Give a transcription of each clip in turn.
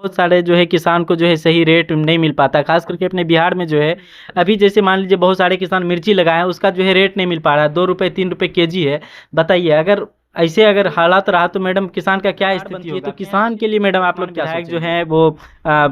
बहुत सारे जो है किसान को जो है सही रेट नहीं मिल पाता, खास करके अपने बिहार में जो है अभी जैसे मान लीजिए बहुत सारे किसान मिर्ची लगाए हैं, उसका जो है रेट नहीं मिल पा रहा है, 2 रुपये 3 रुपये केजी है। बताइए अगर ऐसे अगर हालात रहा तो मैडम किसान का क्या स्थिति होगी? तो किसान के लिए मैडम आप लोग क्या विधायक जो है वो आ,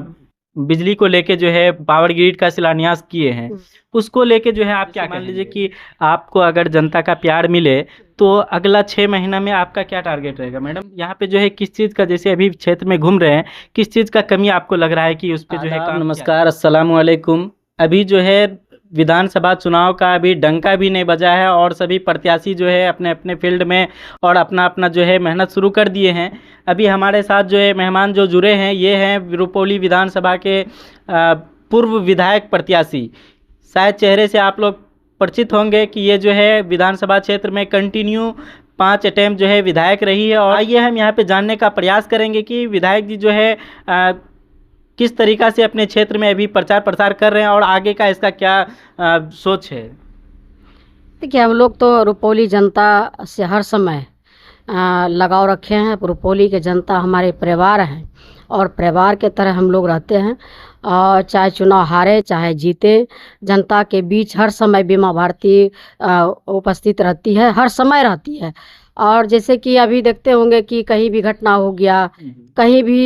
बिजली को लेके जो है पावर ग्रिड का शिलान्यास किए हैं, उसको लेके जो है आप क्या मान लीजिए कि आपको अगर जनता का प्यार मिले तो अगला 6 महीना में आपका क्या टारगेट रहेगा मैडम? यहाँ पे जो है किस चीज़ का, जैसे अभी क्षेत्र में घूम रहे हैं, किस चीज़ का कमी आपको लग रहा है कि उस पे जो है काम? नमस्कार, अस्सलाम वालेकुम। अभी जो है विधानसभा चुनाव का अभी डंका भी नहीं बजा है और सभी प्रत्याशी जो है अपने अपने फील्ड में और अपना अपना जो है मेहनत शुरू कर दिए हैं। अभी हमारे साथ जो है मेहमान जो जुड़े हैं ये हैं रुपौली विधानसभा के पूर्व विधायक प्रत्याशी। शायद चेहरे से आप लोग परिचित होंगे कि ये जो है विधानसभा क्षेत्र में कंटिन्यू 5 अटैम्प्ट जो है विधायक रही है। और आइए हम यहाँ पे जानने का प्रयास करेंगे कि विधायक जी जो है किस तरीक़ा से अपने क्षेत्र में अभी प्रचार प्रसार कर रहे हैं और आगे का इसका क्या सोच है। देखिए, हम लोग तो रुपौली जनता से हर समय लगाव रखे हैं। रुपौली के जनता हमारे परिवार हैं और परिवार के तरह हम लोग रहते हैं। और चाहे चुनाव हारे चाहे जीते, जनता के बीच हर समय बीमा भारती उपस्थित रहती है, हर समय रहती है। और जैसे कि अभी देखते होंगे कि कहीं भी घटना हो गया, कहीं भी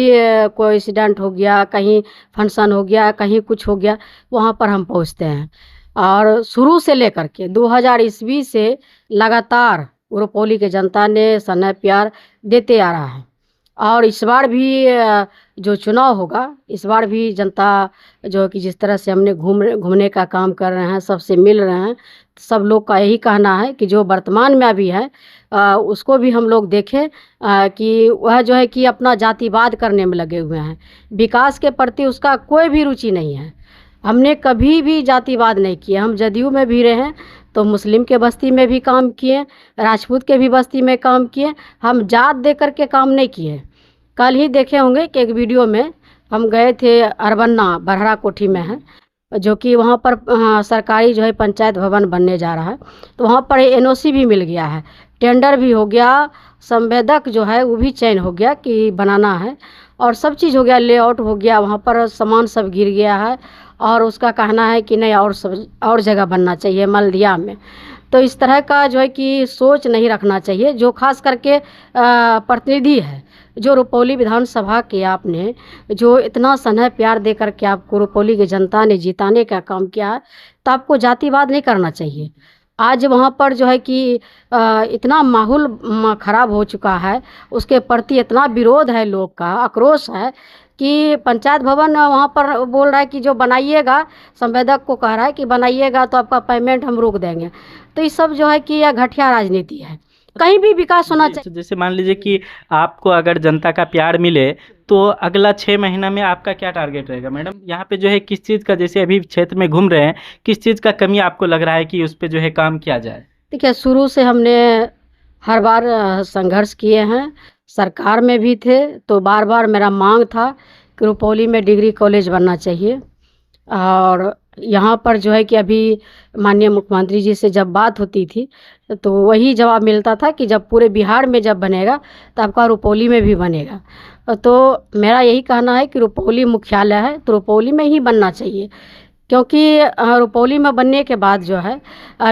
कोई एक्सीडेंट हो गया, कहीं फंक्शन हो गया, कहीं कुछ हो गया, वहाँ पर हम पहुँचते हैं। और शुरू से लेकर के 2000 ईस्वी से लगातार रुपौली के जनता ने स्नेह प्यार देते आ रहा है। और इस बार भी जो चुनाव होगा, इस बार भी जनता जो कि जिस तरह से हमने घूमने का काम कर रहे हैं, सबसे मिल रहे हैं, सब लोग का यही कहना है कि जो वर्तमान में अभी है उसको भी हम लोग देखें कि वह जो है कि अपना जातिवाद करने में लगे हुए हैं। विकास के प्रति उसका कोई भी रुचि नहीं है। हमने कभी भी जातिवाद नहीं किया। हम जदयू में भी रहे तो मुस्लिम के बस्ती में भी काम किए, राजपूत के भी बस्ती में काम किए। हम जात दे कर के काम नहीं किए। कल ही देखे होंगे कि एक वीडियो में हम गए थे, अरबन्ना बरहरा कोठी में है, जो कि वहाँ पर सरकारी जो है पंचायत भवन बनने जा रहा है। तो वहाँ पर एनओसी भी मिल गया है, टेंडर भी हो गया, संवेदक जो है वो भी चयन हो गया कि बनाना है, और सब चीज़ हो गया, लेआउट हो गया, वहाँ पर सामान सब गिर गया है। और उसका कहना है कि नहीं और जगह बनना चाहिए मल्दिया में। तो इस तरह का जो है कि सोच नहीं रखना चाहिए। जो खास करके प्रतिनिधि है, जो रुपौली विधानसभा के आपने जो इतना स्नेह प्यार दे करके आपको रुपौली की जनता ने जिताने का काम किया है, तो आपको जातिवाद नहीं करना चाहिए। आज वहाँ पर जो है कि इतना माहौल ख़राब हो चुका है, उसके प्रति इतना विरोध है, लोग का आक्रोश है कि पंचायत भवन वहाँ पर बोल रहा है कि जो बनाइएगा, संवेदक को कह रहा है कि बनाइएगा तो आपका पेमेंट हम रोक देंगे। तो ये सब जो है कि यह घटिया राजनीति है। कहीं भी विकास होना चाहिए। जैसे मान लीजिए कि आपको अगर जनता का प्यार मिले तो अगला 6 महीना में आपका क्या टारगेट रहेगा मैडम? यहाँ पे जो है किस चीज़ का, जैसे अभी क्षेत्र में घूम रहे हैं, किस चीज़ का कमी आपको लग रहा है कि उस पर जो है काम किया जाए? देखिए, शुरू से हमने हर बार संघर्ष किए हैं, सरकार में भी थे तो बार बार मेरा मांग था कि रुपौली में डिग्री कॉलेज बनना चाहिए। और यहाँ पर जो है कि अभी माननीय मुख्यमंत्री जी से जब बात होती थी तो वही जवाब मिलता था कि जब पूरे बिहार में जब बनेगा तो आपका रुपौली में भी बनेगा। तो मेरा यही कहना है कि रुपौली मुख्यालय है तो रुपौली में ही बनना चाहिए, क्योंकि रुपौली में बनने के बाद जो है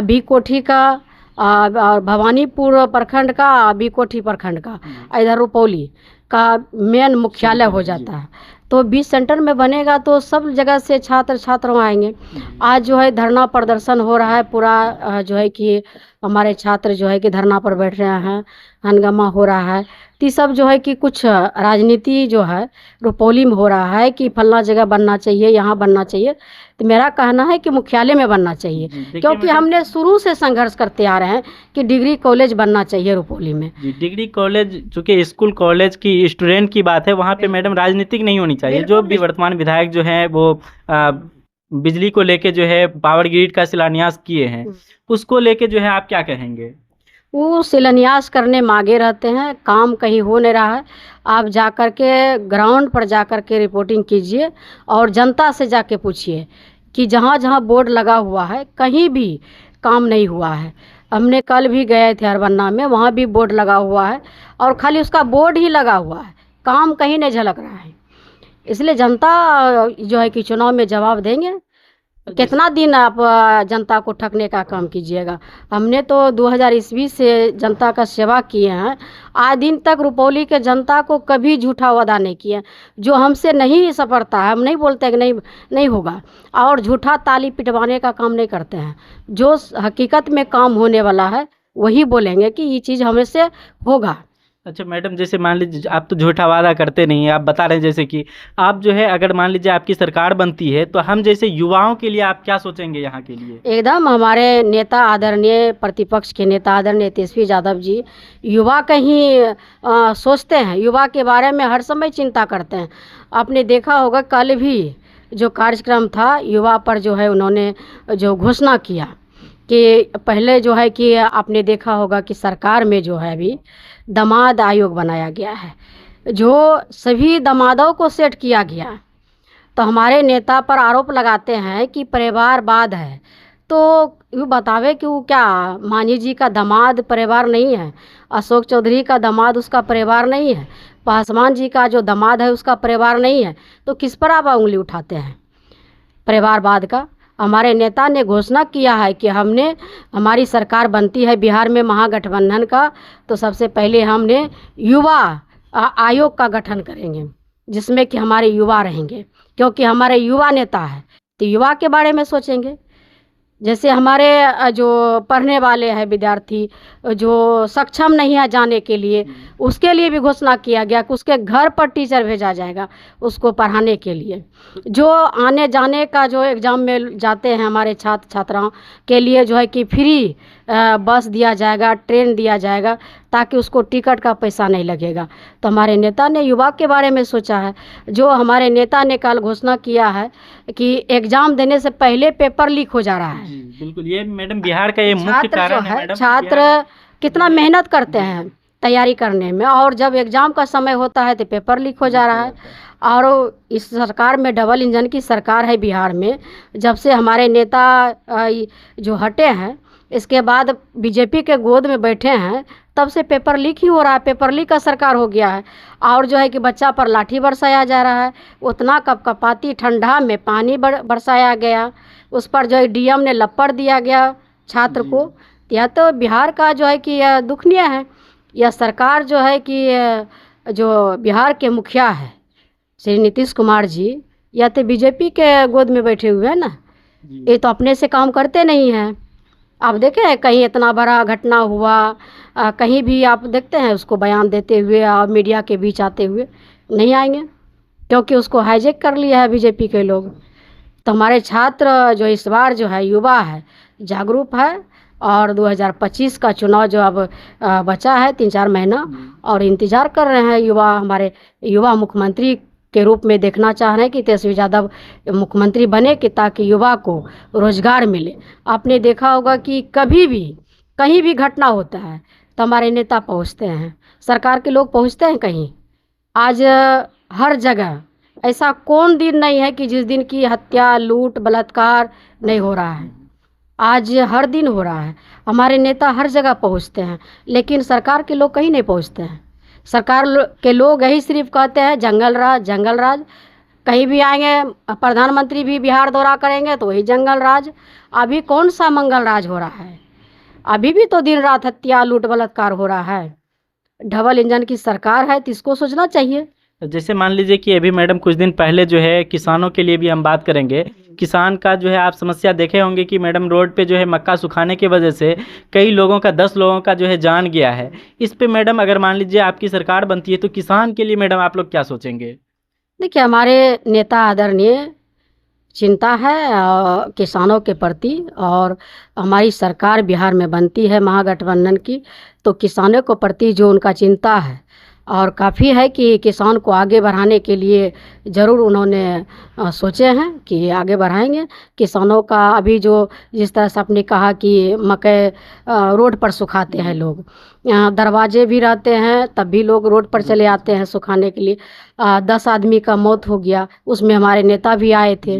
बी कोठी का और भवानीपुर प्रखंड का, बी कोठी प्रखंड का, इधर रुपौली का मेन मुख्यालय हो जाता है। तो बीच सेंटर में बनेगा तो सब जगह से छात्र वहाँ आएंगे। आज जो है धरना प्रदर्शन हो रहा है, पूरा जो है कि हमारे छात्र जो है कि धरना पर बैठ रहे हैं, हंगामा हो रहा है। तो ये सब जो है कि कुछ राजनीति जो है रुपौली में हो रहा है कि फलना जगह बनना चाहिए, यहाँ बनना चाहिए। तो मेरा कहना है कि मुख्यालय में बनना चाहिए, क्योंकि हमने शुरू से संघर्ष करते आ रहे हैं कि डिग्री कॉलेज बनना चाहिए रुपौली में। डिग्री कॉलेज, चूँकि स्कूल कॉलेज की स्टूडेंट की बात है, वहाँ पे मैडम राजनीतिक नहीं होनी चाहिए। जो भी वर्तमान विधायक जो है वो बिजली को लेके जो है पावर ग्रिड का शिलान्यास किए हैं, उसको लेके जो है आप क्या कहेंगे? वो शिलान्यास करने में आगे रहते हैं, काम कहीं हो नहीं रहा है। आप जा कर के ग्राउंड पर जा कर के रिपोर्टिंग कीजिए और जनता से जाके पूछिए कि जहाँ जहाँ बोर्ड लगा हुआ है कहीं भी काम नहीं हुआ है। हमने कल भी गए थे अरबन्ना में, वहाँ भी बोर्ड लगा हुआ है और खाली उसका बोर्ड ही लगा हुआ है, काम कहीं नहीं झलक रहा है। इसलिए जनता जो है कि चुनाव में जवाब देंगे। कितना दिन आप जनता को ठगने का काम कीजिएगा। हमने तो 2000 ईस्वी से जनता का सेवा किए हैं, आज दिन तक रुपौली के जनता को कभी झूठा वादा नहीं किया। जो हमसे नहीं सपरता है, हम नहीं बोलते कि नहीं नहीं होगा, और झूठा ताली पिटवाने का काम नहीं करते हैं। जो हकीकत में काम होने वाला है वही बोलेंगे कि ये चीज़ हमसे होगा। अच्छा मैडम, जैसे मान लीजिए आप तो झूठा वादा करते नहीं हैं, आप बता रहे हैं जैसे कि आप जो है अगर मान लीजिए आपकी सरकार बनती है तो हम जैसे युवाओं के लिए आप क्या सोचेंगे यहाँ के लिए? एकदम हमारे नेता आदरणीय प्रतिपक्ष के नेता आदरणीय तेजस्वी यादव जी युवा कहीं सोचते हैं, युवा के बारे में हर समय चिंता करते हैं। आपने देखा होगा कल भी जो कार्यक्रम था युवा पर जो है उन्होंने जो घोषणा किया कि पहले जो है कि आपने देखा होगा कि सरकार में जो है अभी दामाद आयोग बनाया गया है, जो सभी दामादों को सेट किया गया। तो हमारे नेता पर आरोप लगाते हैं कि परिवारवाद है, तो ये बतावे कि वो क्या मांझी जी का दामाद परिवार नहीं है, अशोक चौधरी का दामाद उसका परिवार नहीं है, पासवान जी का जो दामाद है उसका परिवार नहीं है, तो किस पर आप उंगली उठाते हैं परिवारवाद का? हमारे नेता ने घोषणा किया है कि हमने हमारी सरकार बनती है बिहार में महागठबंधन का, तो सबसे पहले हमने युवा आयोग का गठन करेंगे जिसमें कि हमारे युवा रहेंगे, क्योंकि हमारे युवा नेता है तो युवा के बारे में सोचेंगे। जैसे हमारे जो पढ़ने वाले हैं विद्यार्थी जो सक्षम नहीं है जाने के लिए, उसके लिए भी घोषणा किया गया कि उसके घर पर टीचर भेजा जाएगा उसको पढ़ाने के लिए। जो आने जाने का जो एग्ज़ाम में जाते हैं हमारे छात्र छात्राओं के लिए जो है कि फ्री बस दिया जाएगा, ट्रेन दिया जाएगा, ताकि उसको टिकट का पैसा नहीं लगेगा। तो हमारे नेता ने युवा के बारे में सोचा है। जो हमारे नेता ने कल घोषणा किया है कि एग्ज़ाम देने से पहले पेपर लीक हो जा रहा है। बिल्कुल, ये मैडम बिहार का ये मुख्य कारण है मैडम। छात्र कितना मेहनत करते हैं तैयारी करने में, और जब एग्ज़ाम का समय होता है तो पेपर लीक हो जा रहा है। और इस सरकार में डबल इंजन की सरकार है बिहार में, जब से हमारे नेता जो हटे हैं, इसके बाद बीजेपी के गोद में बैठे हैं, तब से पेपर लीक ही हो रहा है। पेपर लीक का सरकार हो गया है। और जो है कि बच्चा पर लाठी बरसाया जा रहा है, उतना कपकपाती ठंडा में पानी बरसाया गया, उस पर जो है डीएम ने लपड़ दिया गया छात्र को। यह तो बिहार का जो है कि दुखनीय है। यह सरकार जो है कि जो बिहार के मुखिया है श्री नीतीश कुमार जी, या तो बीजेपी के गोद में बैठे हुए हैं ना, ये तो अपने से काम करते नहीं हैं। आप देखें कहीं इतना बड़ा घटना हुआ, कहीं भी आप देखते हैं उसको बयान देते हुए और मीडिया के बीच आते हुए नहीं आएंगे, क्योंकि उसको हाईजैक कर लिया है बीजेपी के लोग। तो हमारे छात्र जो इस बार जो है युवा है, जागरूक है, और 2025 का चुनाव जो अब बचा है 3-4 महीना, और इंतज़ार कर रहे हैं युवा हमारे युवा मुख्यमंत्री के रूप में देखना चाह रहे हैं कि तेजस्वी यादव मुख्यमंत्री बने, कि ताकि युवा को रोजगार मिले। आपने देखा होगा कि कभी भी कहीं भी घटना होता है तो हमारे नेता पहुंचते हैं, सरकार के लोग पहुंचते हैं कहीं। आज हर जगह ऐसा कौन दिन नहीं है कि जिस दिन की हत्या, लूट, बलात्कार नहीं हो रहा है। आज हर दिन हो रहा है। हमारे नेता हर जगह पहुंचते हैं, लेकिन सरकार के लोग कहीं नहीं पहुंचते हैं। सरकार के लोग यही सिर्फ कहते हैं जंगल राज, जंगल राज। कहीं भी आएंगे, प्रधानमंत्री भी बिहार दौरा करेंगे तो वही जंगल राज। अभी कौन सा मंगल राज हो रहा है? अभी भी तो दिन रात हत्या, लूट, बलात्कार हो रहा है। डबल इंजन की सरकार है तो इसको सोचना चाहिए। जैसे मान लीजिए कि अभी मैडम कुछ दिन पहले जो है किसानों के लिए भी हम बात करेंगे। किसान का जो है आप समस्या देखे होंगे कि मैडम रोड पे जो है मक्का सुखाने की वजह से कई लोगों का 10 लोगों का जो है जान गया है। इस पे मैडम अगर मान लीजिए आपकी सरकार बनती है तो किसान के लिए मैडम आप लोग क्या सोचेंगे? देखिए, हमारे नेता आदरणीय चिंता है किसानों के प्रति, और हमारी सरकार बिहार में बनती है महागठबंधन की, तो किसानों के प्रति जो उनका चिंता है और काफ़ी है कि किसान को आगे बढ़ाने के लिए ज़रूर उन्होंने सोचे हैं कि आगे बढ़ाएंगे किसानों का। अभी जो जिस तरह से आपने कहा कि मकई रोड पर सुखाते हैं लोग, दरवाजे भी रहते हैं तब भी लोग रोड पर चले आते हैं सुखाने के लिए। 10 आदमी का मौत हो गया, उसमें हमारे नेता भी आए थे,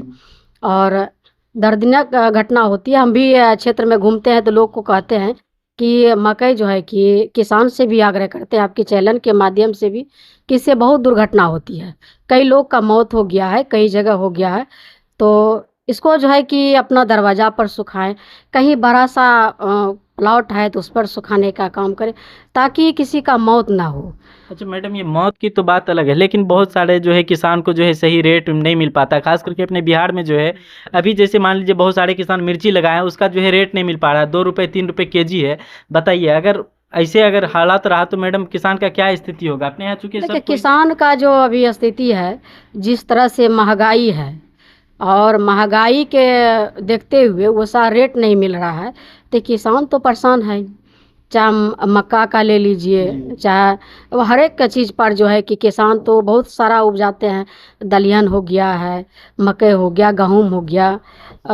और दर्दनाक घटना होती है। हम भी क्षेत्र में घूमते हैं तो लोग को कहते हैं कि मकई जो है कि किसान से भी आग्रह करते हैं आपके चैनल के माध्यम से भी कि इससे बहुत दुर्घटना होती है। कई लोग का मौत हो गया है, कई जगह हो गया है। तो इसको जो है कि अपना दरवाज़ा पर सुखाएं, कहीं बड़ा सा प्लॉट है तो उस पर सुखाने का काम करें ताकि किसी का मौत ना हो। अच्छा मैडम, ये मौत की तो बात अलग है, लेकिन बहुत सारे जो है किसान को जो है सही रेट नहीं मिल पाता, खास करके अपने बिहार में जो है अभी जैसे मान लीजिए बहुत सारे किसान मिर्ची लगाए हैं, उसका जो है रेट नहीं मिल पा रहा है, 2 रुपये 3 रुपये केजी है। बताइए, अगर हालात रहा तो मैडम किसान का क्या स्थिति होगा अपने यहाँ, चूंकि देखिए सब कोई। किसान का जो अभी स्थिति है, जिस तरह से महंगाई है और महंगाई के देखते हुए वो सा रेट नहीं मिल रहा है, तो किसान तो परेशान है। चाहे मक्का का ले लीजिए, जी। चाहे वो हर एक का चीज़ पर जो है कि किसान तो बहुत सारा उपजाते हैं। दलहन हो गया है, मकई हो गया, गेहूँ हो गया,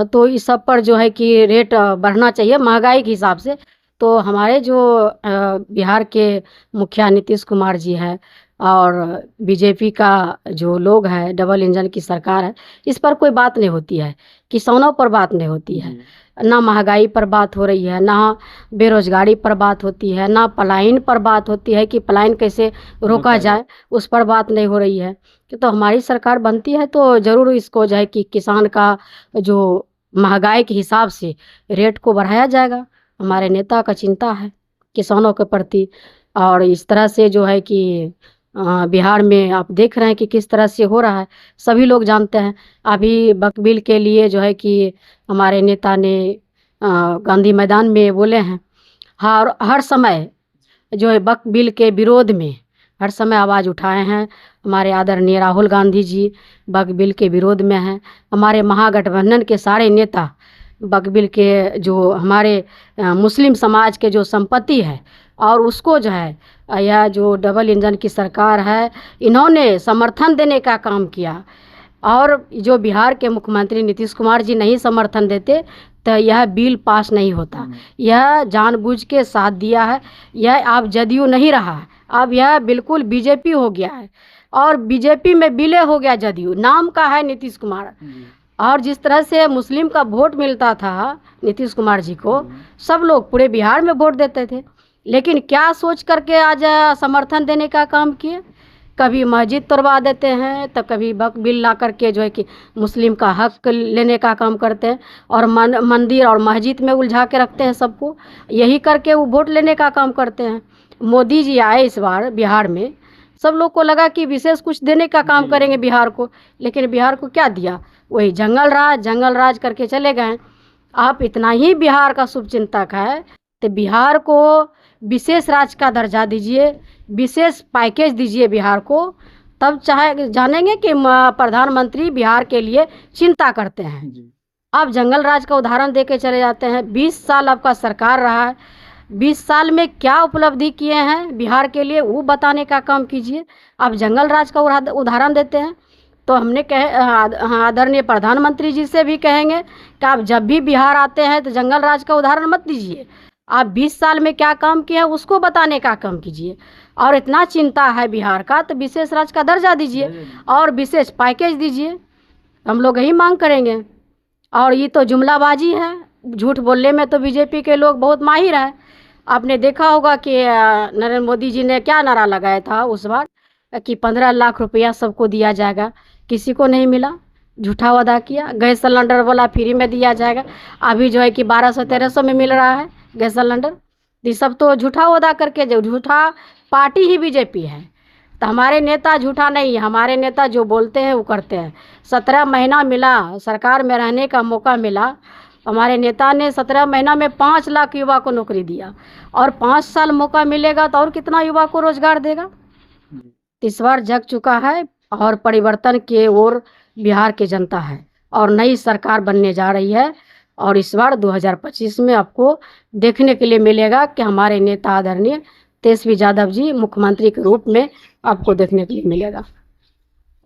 तो इस सब पर जो है कि रेट बढ़ना चाहिए महंगाई के हिसाब से। तो हमारे जो बिहार के मुखिया नीतीश कुमार जी हैं और बीजेपी का जो लोग हैं, डबल इंजन की सरकार है, इस पर कोई बात नहीं होती है, किसानों पर बात नहीं होती है। ना महंगाई पर बात हो रही है, ना बेरोजगारी पर बात होती है, ना पलायन पर बात होती है कि पलायन कैसे रोका जाए, उस पर बात नहीं हो रही है। तो हमारी सरकार बनती है तो ज़रूर इसको जो है कि किसान का जो महंगाई के हिसाब से रेट को बढ़ाया जाएगा। हमारे नेता का चिंता है किसानों के प्रति। और इस तरह से जो है कि बिहार में आप देख रहे हैं कि किस तरह से हो रहा है, सभी लोग जानते हैं। अभी बकबिल के लिए जो है कि हमारे नेता ने गांधी मैदान में बोले हैं, हर समय जो है बक बिल के विरोध में हर समय आवाज़ उठाए हैं। हमारे आदरणीय राहुल गांधी जी बक बिल के विरोध में हैं। हमारे महागठबंधन के सारे नेता बक बिल के जो हमारे मुस्लिम समाज के जो संपत्ति है और उसको जो है यह जो डबल इंजन की सरकार है, इन्होंने समर्थन देने का काम किया। और जो बिहार के मुख्यमंत्री नीतीश कुमार जी नहीं समर्थन देते तो यह बिल पास नहीं होता। यह जानबूझ के साथ दिया है। यह अब जदयू नहीं रहा है, अब यह बिल्कुल बीजेपी हो गया है और बीजेपी में विलय हो गया जदयू, नाम का है नीतीश कुमार। और जिस तरह से मुस्लिम का वोट मिलता था नीतीश कुमार जी को, सब लोग पूरे बिहार में वोट देते थे, लेकिन क्या सोच करके आज समर्थन देने का काम किए। कभी मस्जिद तोड़वा देते हैं तो कभी बक बिल ला करके जो है कि मुस्लिम का हक लेने का काम करते हैं और मंदिर और मस्जिद में उलझा के रखते हैं सबको। यही करके वो वोट लेने का काम करते हैं। मोदी जी आए इस बार बिहार में, सब लोग को लगा कि विशेष कुछ देने का काम करेंगे बिहार को, लेकिन बिहार को क्या दिया, वही जंगल राज करके चले गए। आप इतना ही बिहार का शुभचिंतक है तो बिहार को विशेष राज्य का दर्जा दीजिए, विशेष पैकेज दीजिए बिहार को, तब चाहे जानेंगे कि प्रधानमंत्री बिहार के लिए चिंता करते हैं। आप जंगल राज का उदाहरण दे के चले जाते हैं। 20 साल आपका सरकार रहा है, 20 साल में क्या उपलब्धि किए हैं बिहार के लिए वो बताने का काम कीजिए। आप जंगल राज का उदाहरण देते हैं तो हमने आदरणीय प्रधानमंत्री जी से भी कहेंगे कि आप जब भी बिहार आते हैं तो जंगल राज का उदाहरण मत दीजिए, आप 20 साल में क्या काम किया है उसको बताने का काम कीजिए। और इतना चिंता है बिहार का तो विशेष राज्य का दर्जा दीजिए और विशेष पैकेज दीजिए, हम लोग यही मांग करेंगे। और ये तो जुमलाबाजी है, झूठ बोलने में तो बीजेपी के लोग बहुत माहिर हैं। आपने देखा होगा कि नरेंद्र मोदी जी ने क्या नारा लगाया था उस बार कि 15 लाख रुपया सबको दिया जाएगा, किसी को नहीं मिला, झूठा वादा किया। गैस सिलेंडर वाला फ्री में दिया जाएगा, अभी जो है कि 1200-1300 में मिल रहा है गैस सिलेंडर। ये सब तो झूठा वादा करके, जो झूठा पार्टी ही बीजेपी है। तो हमारे नेता झूठा नहीं है, हमारे नेता जो बोलते हैं वो करते हैं। 17 महीना मिला सरकार में रहने का मौका मिला, हमारे नेता ने 17 महीना में 5 लाख युवा को नौकरी दिया और 5 साल मौका मिलेगा तो और कितना युवा को रोजगार देगा। इस बार जग चुका है और परिवर्तन की ओर बिहार की जनता है और नई सरकार बनने जा रही है। और इस बार 2025 में आपको देखने के लिए मिलेगा कि हमारे नेता आदरणीय तेजस्वी यादव जी मुख्यमंत्री के रूप में आपको देखने के लिए मिलेगा।